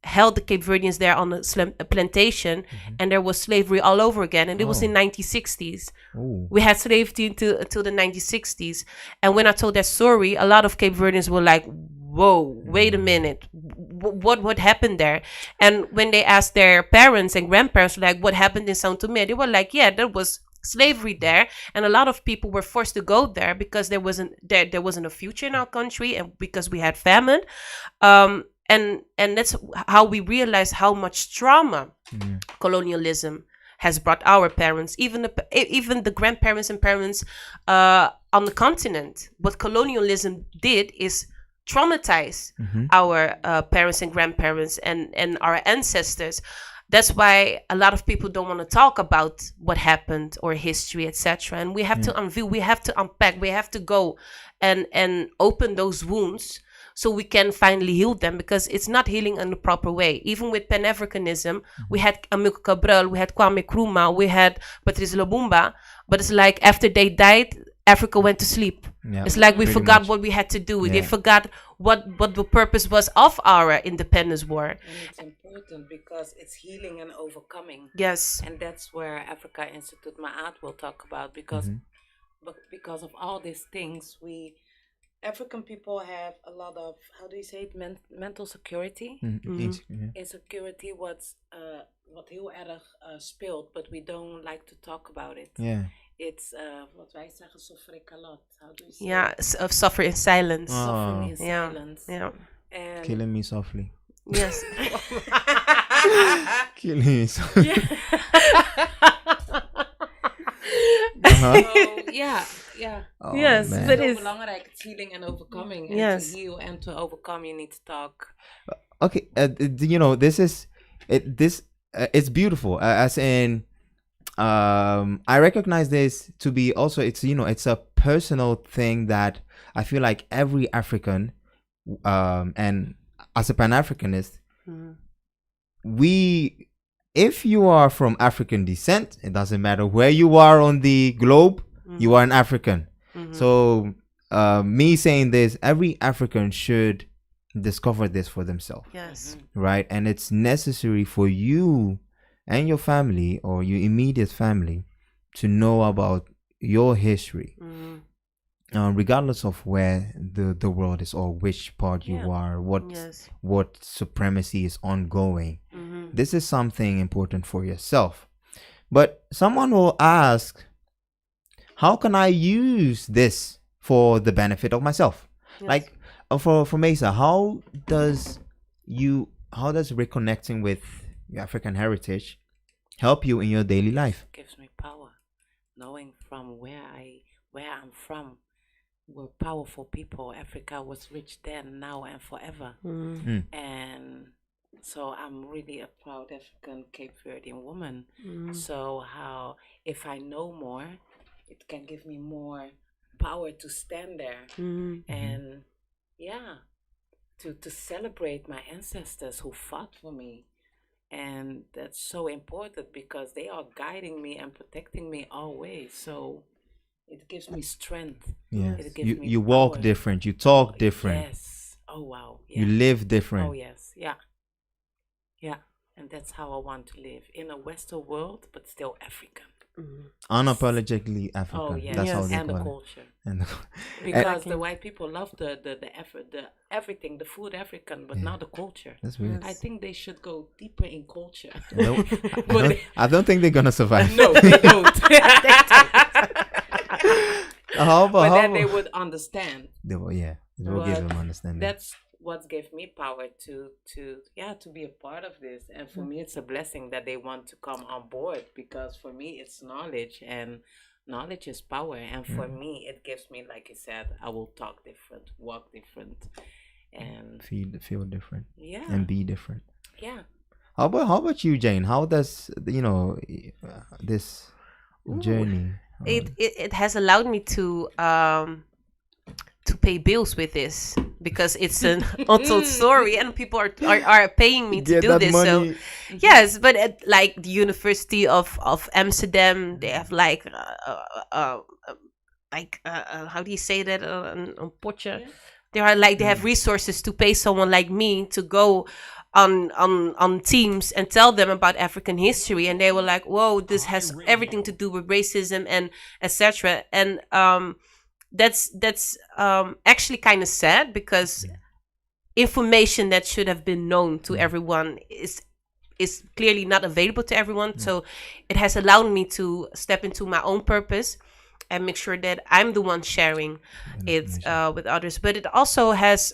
held the Cape Verdeans there on a plantation, and there was slavery all over again, and it was in 1960s. We had slavery until the 1960s. And when I told that story, a lot of Cape Verdeans were like, whoa, wait a minute, what happened there? And when they asked their parents and grandparents, like, what happened in São Tomé, they were like, yeah, there was slavery there, and a lot of people were forced to go there because there wasn't a future in our country, and because we had famine. And that's how we realized how much trauma colonialism has brought our parents, even the grandparents and parents on the continent. What colonialism did is traumatize our parents and grandparents and our ancestors. that's why a lot of people don't want to talk about what happened or history, etc. And we have to unveil, we have to unpack, we have to go and open those wounds so we can finally heal them, because it's not healing in the proper way. Even with Pan-Africanism, we had Amilcar Cabral, we had Kwame Nkrumah, we had Patrice Lumumba, but it's like after they died, Africa went to sleep. Yeah, it's like we forgot what we had to do. Yeah. They forgot what the purpose was of our independence war. And it's important because it's healing and overcoming. Yes. And that's where Africa Institute Ma'at will talk about, because but because of all these things, African people have a lot of, how do you say it, mental security. Insecurity, what heel erg speelt, but we don't like to talk about it. Yeah. It's wat wij zeggen, suffer ik a lot. How do you say of suffer in silence. Suffering in silence. Yeah. And killing me softly. Yes. Killing me softly. Yeah. Oh, yes, man. but it's belangrijk. It's healing and overcoming. And to heal and to overcome, you need to talk. Okay, this is it. It's beautiful. As in, I recognize this to be also. It's a personal thing that I feel like every African, and as a Pan-Africanist, if you are from African descent, it doesn't matter where you are on the globe, you are an African. So me saying this, every African should discover this for themselves. Yes. Right? And it's necessary for you and your family or your immediate family to know about your history. Regardless of where the world is or which part you are, what supremacy is ongoing. This is something important for yourself. But someone will ask, how can I use this for the benefit of myself? Yes. Like for Mesa, how does reconnecting with your African heritage help you in your daily life? It gives me power, knowing from where I'm from. We're powerful people. Africa was rich then, now, and forever. And so I'm really a proud African Cape Verdean woman. So if I know more, it can give me more power to stand there and to celebrate my ancestors who fought for me. And that's so important because they are guiding me and protecting me always. So it gives me strength. Yes. It gives me you walk different. You talk different. Yes. Oh, wow. Yeah. You live different. Oh, yes. Yeah. Yeah. And that's how I want to live. In a Western world, but still African. Unapologetically African. Oh, yes. That's how they and call the it. Culture. Because the white people love the effort, the everything, the food African, but not the culture. That's weird. I think they should go deeper in culture. I don't think they're gonna survive. No, they don't. But then they would understand. It will give them understanding. That's what gave me power to be a part of this. And for me, it's a blessing that they want to come on board, because for me, it's knowledge, and knowledge is power. And for me, it gives me, like you said, I will talk different, walk different, and feel different. Yeah. And be different. Yeah. How about you, Jane? How does this journey? It has allowed me to pay bills with this, because it's an untold story and people are paying me to do this. Money. So yes, but at like the University of Amsterdam, they have like how do you say that on potje? Yeah. They have resources to pay someone like me to go on teams and tell them about African history, and they were like, whoa, this has everything to do with racism and etc. And that's actually kind of sad, because information that should have been known to everyone is clearly not available to everyone. So it has allowed me to step into my own purpose and make sure that I'm the one sharing it with others. But it also has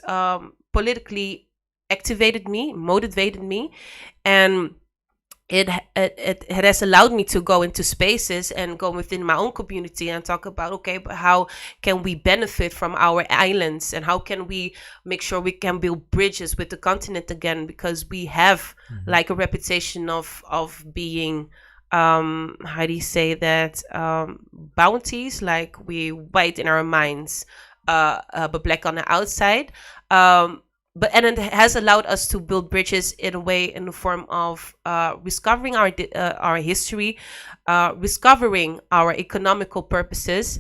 politically activated me, motivated me, and it has allowed me to go into spaces and go within my own community and talk about, okay, but how can we benefit from our islands, and how can we make sure we can build bridges with the continent again, because we have like a reputation of being how do you say that, bounties, like we white in our minds, but black on the outside. But and it has allowed us to build bridges in a way, in the form of discovering our history, discovering our economical purposes,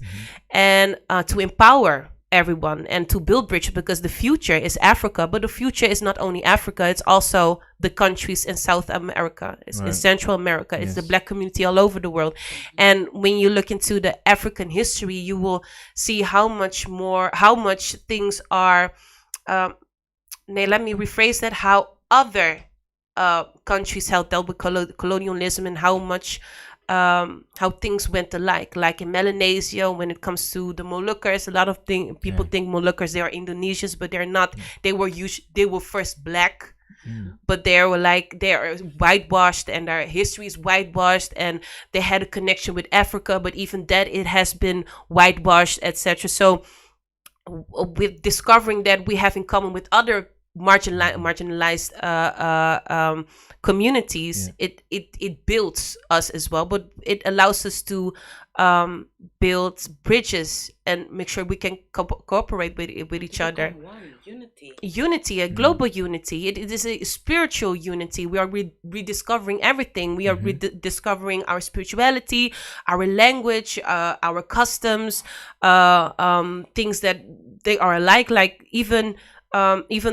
and to empower everyone and to build bridges, because the future is Africa, but the future is not only Africa, it's also the countries in South America, it's in Central America, it's the Black community all over the world. And when you look into the African history, you will see how much things are let me rephrase that, how other countries have dealt with colonialism, and how much how things went alike. Like in Melanesia, when it comes to the Moluccas, a lot of people think Moluccas, they are Indonesians, but they're not. They were first black, but they are whitewashed, and their history is whitewashed, and they had a connection with Africa, but even that, it has been whitewashed, etc. So with discovering that we have in common with other marginalized communities, it builds us as well, but it allows us to build bridges and make sure we can cooperate with each other. Unity, a global unity. It is a spiritual unity. We are rediscovering everything. We are rediscovering our spirituality, our language, our customs, things that they are alike. Like even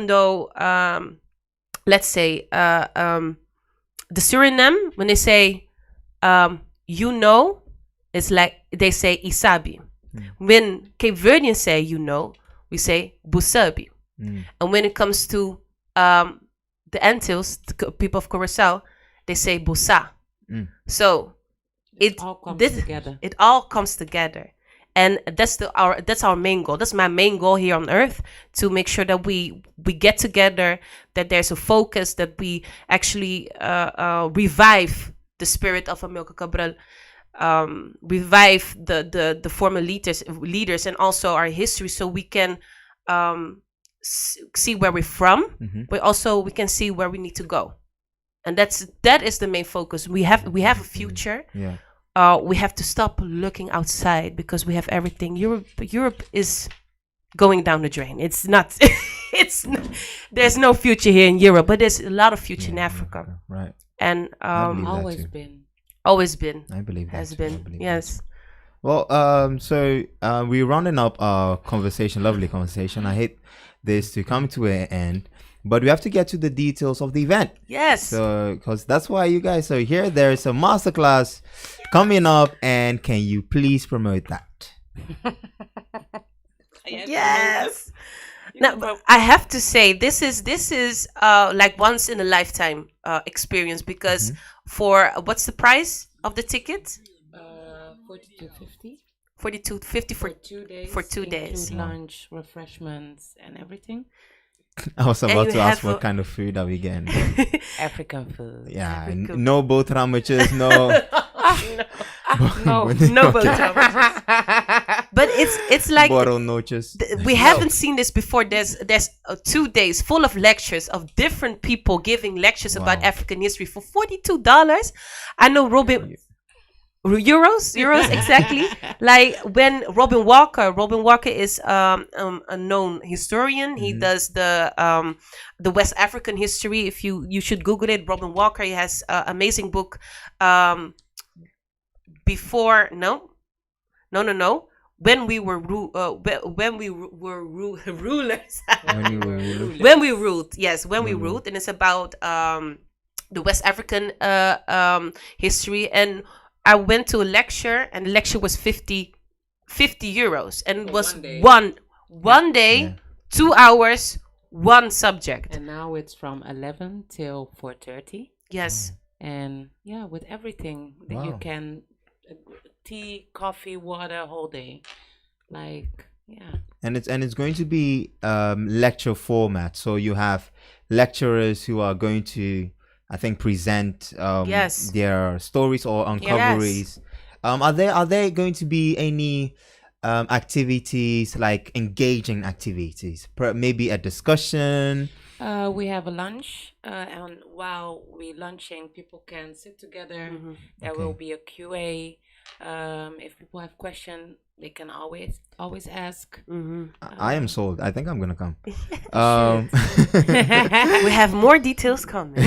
though let's say the Suriname, when they say it's like they say isabi. When Cape Verdeans say we say busabi. And when it comes to the Antilles, the people of Curaçao, they say busa. So it all comes together. And that's our main goal. That's my main goal here on Earth, to make sure that we get together, that there's a focus, that we actually revive the spirit of Amilcar Cabral, revive the former leaders, and also our history, so we can see where we're from, but also we can see where we need to go. And that is the main focus. We have a future. Yeah. We have to stop looking outside, because we have everything. Europe is going down the drain. It's not. There's no future here in Europe, but there's a lot of future in Africa. Right. And always been. I believe that has been. Yes. Well, so we're rounding up our conversation. Lovely conversation. I hate this to come to an end, but we have to get to the details of the event. Yes. So, because that's why you guys are here. There's a masterclass coming up, and can you please promote that? Yes. Now, I have to say, this is like once in a lifetime experience, because for what's the price of the ticket? $42.50. $42.50 for 2 days. Lunch, refreshments, and everything. I was about to ask what kind of food are we getting? African food. Yeah, no boat rammages, no. No boat rammages. But it's like we haven't seen this before. There's 2 days full of lectures of different people giving lectures about African history for $42. I know Robin. Euros exactly. Like when Robin Walker is a known historian. He does the West African history. If you should Google it, Robin Walker. He has an amazing book. When we were rulers. When we ruled, yes, when we ruled, and it's about the West African history. And I went to a lecture, and the lecture was 50 euros, and it was one day, 2 hours, one subject. And now it's from 11 till 4:30. Yes. And yeah, with everything that you can, tea, coffee, water, whole day, like And it's going to be lecture format. So you have lecturers who are going to I think, present their stories or uncoveries. Yes. Are there going to be any activities, like engaging activities, maybe a discussion? We have a lunch, and while we're lunching, people can sit together. There will be a QA. If people have questions, they can always ask. I am sold. I think I'm gonna come. We have more details coming.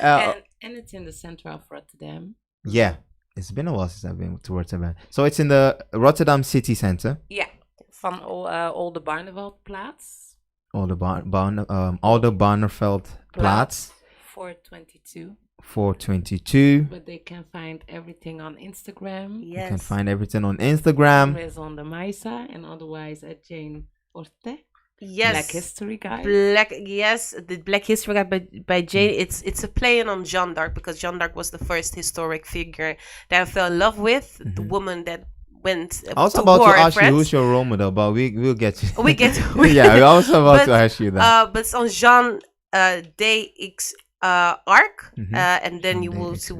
And it's in the center of Rotterdam. Yeah, it's been a while since I've been to Rotterdam. So it's in the Rotterdam city center. Yeah, van all the Barneveldplaats. Barneveldplaats. 422. 422. But they can find everything on Instagram. Yes. You can find everything on Instagram. Always on the Maisa, and otherwise at Jane Orte. Yes. Black History Guide. The Black History Guide by Jane. It's a play on Jeanne d'Arc, because Jeanne d'Arc was the first historic figure that I fell in love with. The woman that went I was to about war to in ask you France. who's your role model, but we'll get to Yeah, we're also about to ask you that. but it's on Jeanne d'Arc, and then you will see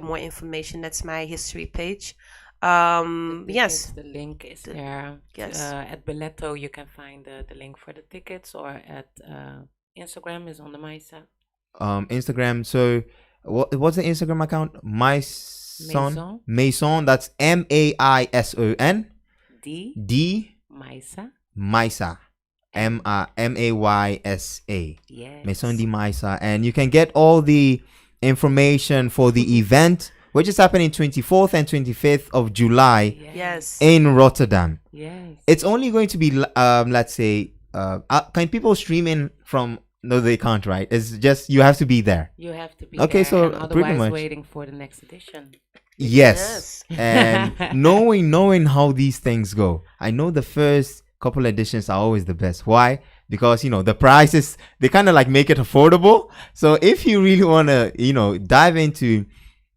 more information. That's my history page. Yes, The link is there. Yes. At Billetto, you can find the link for the tickets, or at Instagram is on the Maisa. Instagram. So what's the Instagram account? Maison. Maison. That's MAISON. D. Maisa. MAYSA. Yes. Maison de Maisa. And you can get all the information for the event, which is happening 24th and 25th of July yes, in Rotterdam. Yes. It's only going to be, let's say, can people stream in from? No, they can't, right? It's just you have to be there. You have to be Okay, there, so and pretty otherwise much. waiting for the next edition. Yes. And knowing how these things go, I know the first couple editions are always the best. Why? Because the prices, they kind of like make it affordable. So if you really want to dive into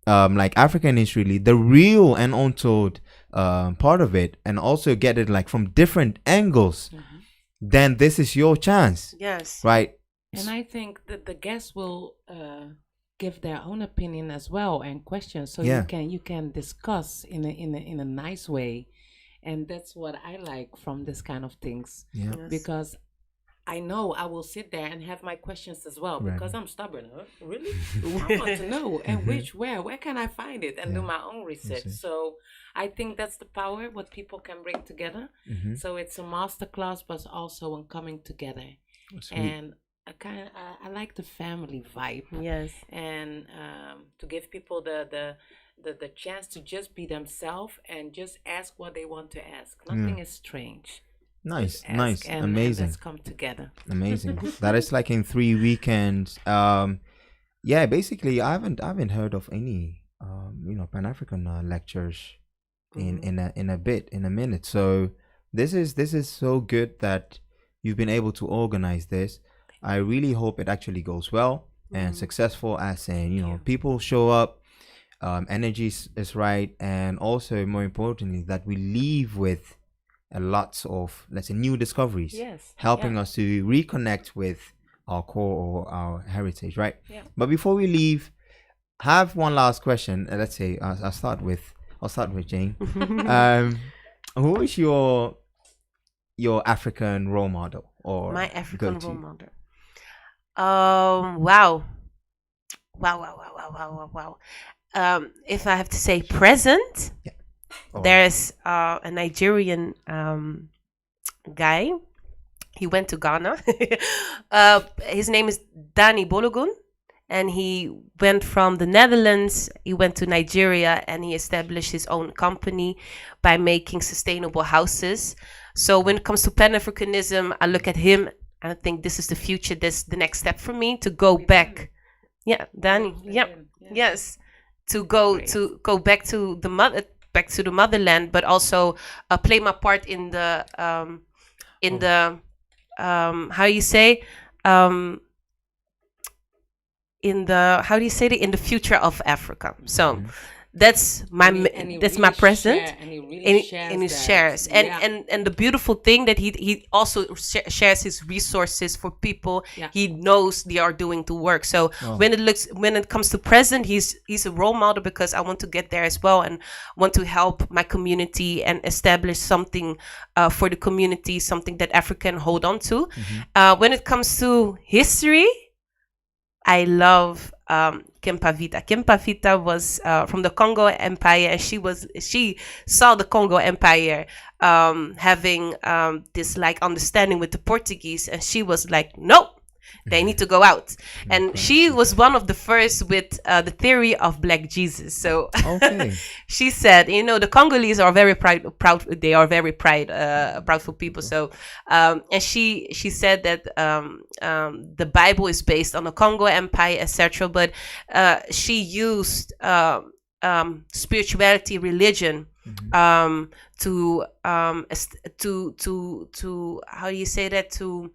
like African history, the real and untold part of it, and also get it like from different angles, then this is your chance. yes, Right? And I think that the guests will give their own opinion as well, and questions, so you can discuss in a nice way. And that's what I like from this kind of things. Yeah. Yes. Because I know I will sit there and have my questions as well, because I'm stubborn. Huh? Really? I want to know. And where can I find it, and do my own research. So I think that's the power, what people can bring together. So it's a masterclass, but also a coming together. And I like the family vibe. yes, And to give people the chance to just be themselves and just ask what they want to ask. Nothing is strange. Nice, Ask nice, and amazing. let's come together. Amazing. That is like in 3 weekends. Yeah, basically I haven't heard of any Pan-African lectures in a minute. So this is so good that you've been able to organize this. I really hope it actually goes well and successful, as in people show up, energy is right, and also more importantly that we leave with lots of, let's say, new discoveries, helping us to reconnect with our core or our heritage, right? But before we leave, have one last question. Let's say I'll start with Jane. Who is your African role model, or my African go-to? role model. Wow. If I have to say present, there's a Nigerian guy. He went to Ghana. His name is Donny Bologun, and he went from the Netherlands. He went to Nigeria, and he established his own company by making sustainable houses. So when it comes to Pan-Africanism, I look at him and I think this is the future. This is the next step for me to go back. Yeah, Donny. Yeah, yes, to go back to the motherland, but also play my part in the in the future of Africa. So that's my present, and he shares. And the beautiful thing that he also shares his resources for people he knows they are doing to work. So when it comes to present, he's a role model, because I want to get there as well and want to help my community and establish something for the community, something that Africa can hold on to. When it comes to history, I love Kempavita. Kempavita was from the Congo Empire, and she saw the Congo Empire having this like understanding with the Portuguese, and she was like, nope, they need to go out. And she was one of the first with the theory of Black Jesus. So she said, the Congolese are very proud. They are very proudful people. So and she said that the Bible is based on the Congo Empire, etc. But she used spirituality, religion, to how do you say that, to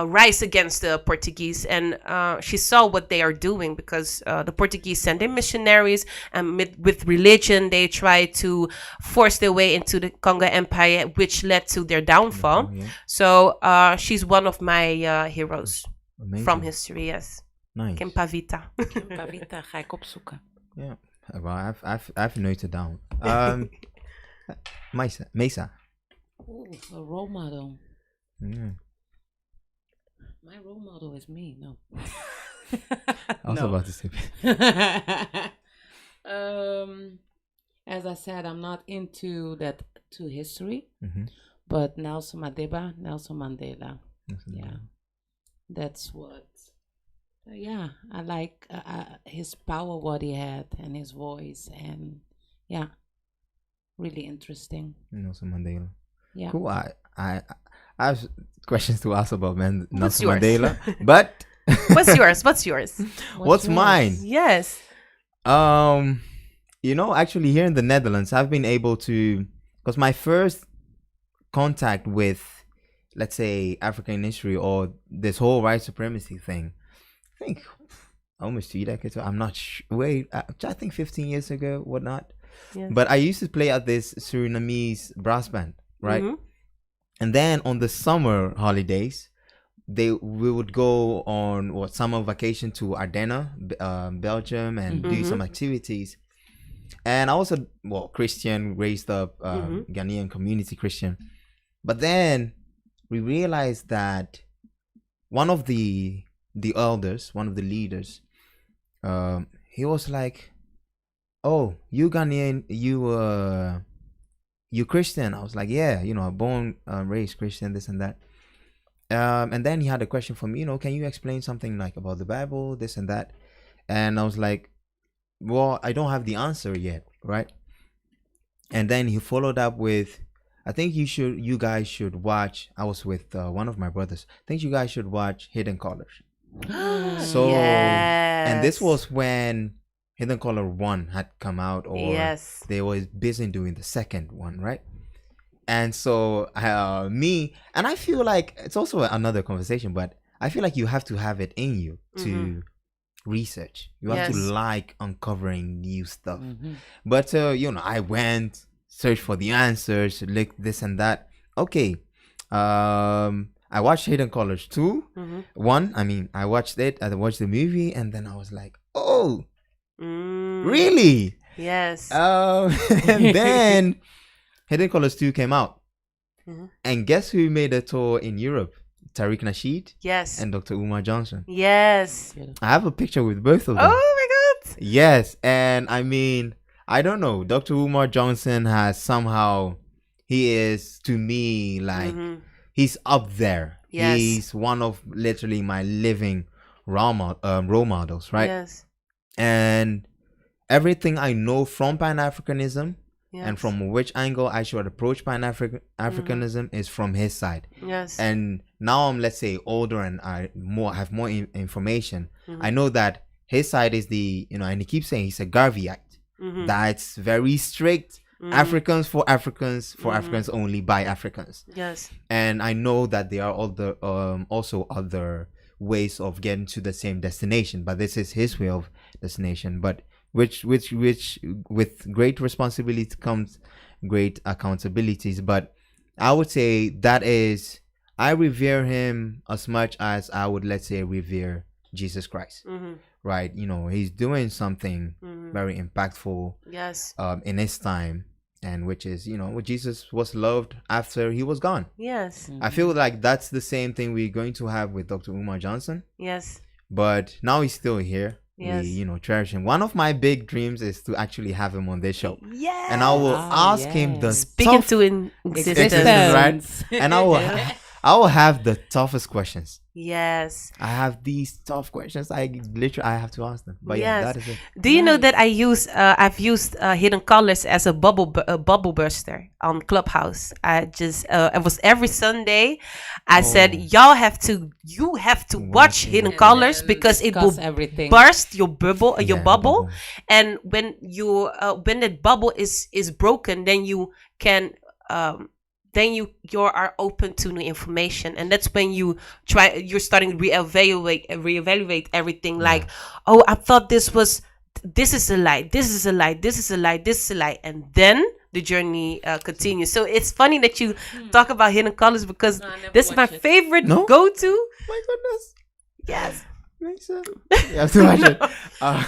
rise against the Portuguese. And she saw what they are doing, because the Portuguese sent in missionaries, and with religion they tried to force their way into the Congo Empire, which led to their downfall. So she's one of my heroes. Amazing. From history. Yes. Nice. Kempavita. Kempavita ga ik opzoeken. Yeah, well, I've noted down. Mesa. Ooh, a role model. Yeah. My role model is me. No. I was about to say. As I said, I'm not into that to history, but Nelson Mandela. Yeah, that's what. I like his power, what he had, and his voice, and really interesting. Nelson Mandela. Yeah. Cool. I have questions to ask about Nelson Mandela, but What's yours? What's mine? Yes. Actually here in the Netherlands, I've been able to, because my first contact with, let's say, African history or this whole white supremacy thing, I think almost 2 decades. I'm not sure. Wait, I think 15 years ago, whatnot. Yes. But I used to play at this Surinamese brass band, right? And then on the summer holidays, we would go on summer vacation to Ardennes, Belgium, and do some activities. And I also, Christian, raised up Ghanaian community Christian. But then we realized that one of the elders, one of the leaders, he was like, "Oh, you Ghanaian, you Christian?" I was like, "Yeah, born, raised Christian, this and that." And then he had a question for me, can you explain something like about the Bible, this and that? And I was like, well, I don't have the answer yet, right? And then he followed up with, I think you guys should watch. I was with one of my brothers. I think you guys should watch Hidden Colors. So, yes. And this was when Hidden Color 1 had come out, or they were busy doing the second one, right? And so and I feel like it's also another conversation, but I feel like you have to have it in you to research. You have to like uncovering new stuff. But I went, searched for the answers, look this and that. Okay. I watched Hidden Colors 2. I watched it. I watched the movie, and then I was like, oh, really? Yes. And then Hidden Colors 2 came out. And guess who made a tour in Europe? Tariq Nasheed. Yes. And Dr. Umar Johnson. Yes. I have a picture with both of them. Oh my God. Yes. And I don't know. Dr. Umar Johnson has somehow, he is to me like, he's up there. Yes. He's one of literally my living role models, right? Yes. And everything I know from Pan-Africanism, and from which angle I should approach Pan-Africanism is from his side. Yes. And now I'm, let's say, older and I have more information. I know that his side is and he keeps saying he's a Garveyite. That's very strict. Africans for Africans, for Africans only, by Africans. Yes. And I know that there are also other ways of getting to the same destination, but this is his way of destination. But which with great responsibility comes great accountabilities. But I would say that is, I revere him as much as I would, let's say, revere Jesus Christ. Right? You know, he's doing something very impactful. Yes. In his time, and which is, you know, Jesus was loved after he was gone. Yes. I feel like that's the same thing we're going to have with Dr. Umar Johnson. Yes. But now he's still here. Yes. We, you know, cherish him. One of my big dreams is to actually have him on this show. Yeah. And I will ask him the speaking to in existence, right? And I will have the toughest questions. Yes. I have these tough questions. I have to ask them. But yeah, that is it. Do you know that I've used Hidden Colors as a bubble burster on Clubhouse? It was every Sunday. I said, you have to watch Hidden Colors because it will burst your bubble. And when that bubble is broken, then you can you are open to new information, and that's when you're starting to reevaluate everything. Like, oh, I thought this is a lie, this is a lie, this is a lie, this is a lie, and then the journey continues. So it's funny that you talk about Hidden Colors because this is my favorite go-to. My goodness. Yes. You have to watch it.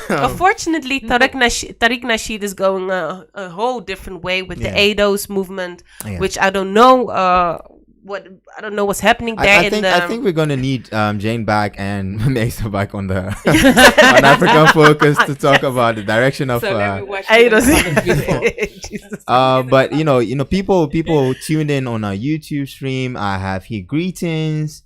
Unfortunately, Tariq Nasheed is going a whole different way with the ADOS movement, which I don't know what's happening there. I think we're gonna need Jane back and Mesa back on the on African Focus to talk about the direction of ADOS. But you know, people tuned in on our YouTube stream. I have here greetings.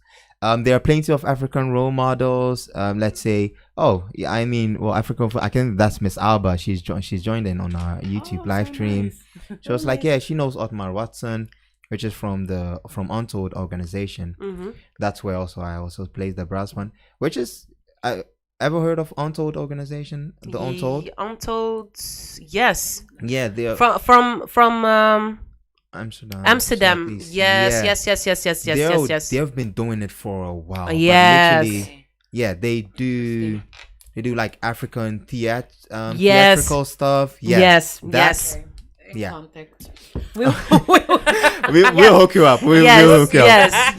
There are plenty of African role models. Let's say, African. I think that's Miss.ABA. She's joined in on our YouTube live stream. Nice. She was like, she knows Otmar Watson, which is from Untold organization. That's where I also played the brass band. Which is, ever heard of Untold organization? The Untold. Untold, yes. Yeah, they are from Amsterdam. Yes. They have been doing it for a while. Yes. They do like African theatrical stuff. Yes. We'll hook you up. We'll hook you up.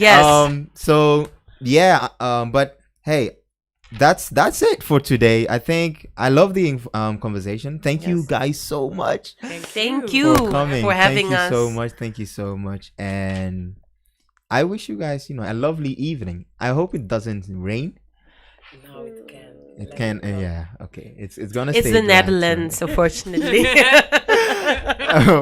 Yes. But hey, that's it for today. I think I love the conversation. Thank you guys so much. Thank you for coming. For having us. Thank you so much. And I wish you guys, a lovely evening. I hope it doesn't rain. No, it can. It can. Okay. It's gonna. It's the Netherlands, unfortunately.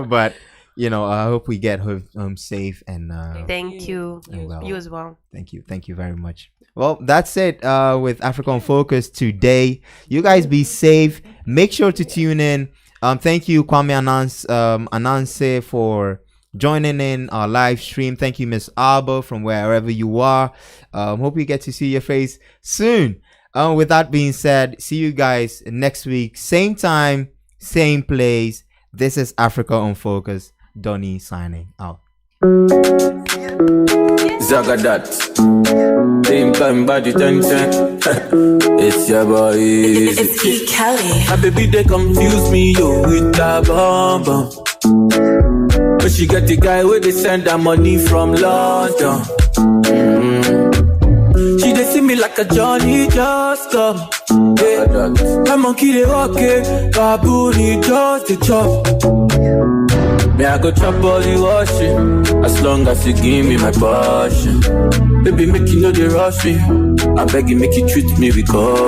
But I hope we get home safe and. Thank you. Well. You as well. Thank you very much. Well, that's it with African Focus today. You guys be safe. Make sure to tune in. Thank you, Kwame Ananse, for joining in our live stream. Thank you, Miss.ABA, from wherever you are. Hope we get to see your face soon. With that being said, see you guys next week. Same time, same place. This is Africa on Focus. Donny signing out. Zagadat. Same time, body 10-10. It's your boy. It's E. Kelly. My baby, they confuse me, with that bomb. But she get the guy where they send her money from London. She they see me like a Johnny just come. My monkey they walk it, baboon he just the chop. Me I go chop all the washing, as long as you give me my passion. Baby make you know they rush me, I beg you make you treat me with God.